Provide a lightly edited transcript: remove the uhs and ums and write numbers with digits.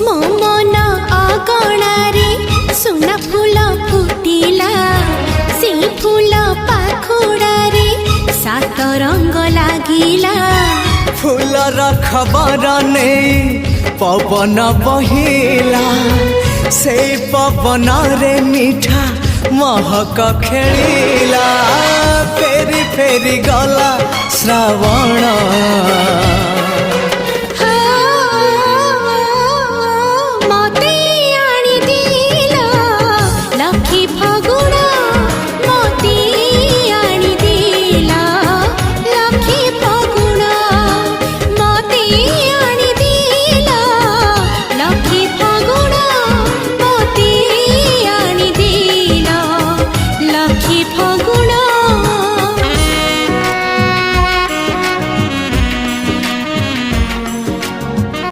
मो मन अगणारे सुना फूल फुटिला से फूल पाखुड़ारे सात रंग लागिला फूलर खबर नहीं पवन बहिला से पवन रे मीठा महक खेलिला फेरी फेरी गला श्रावण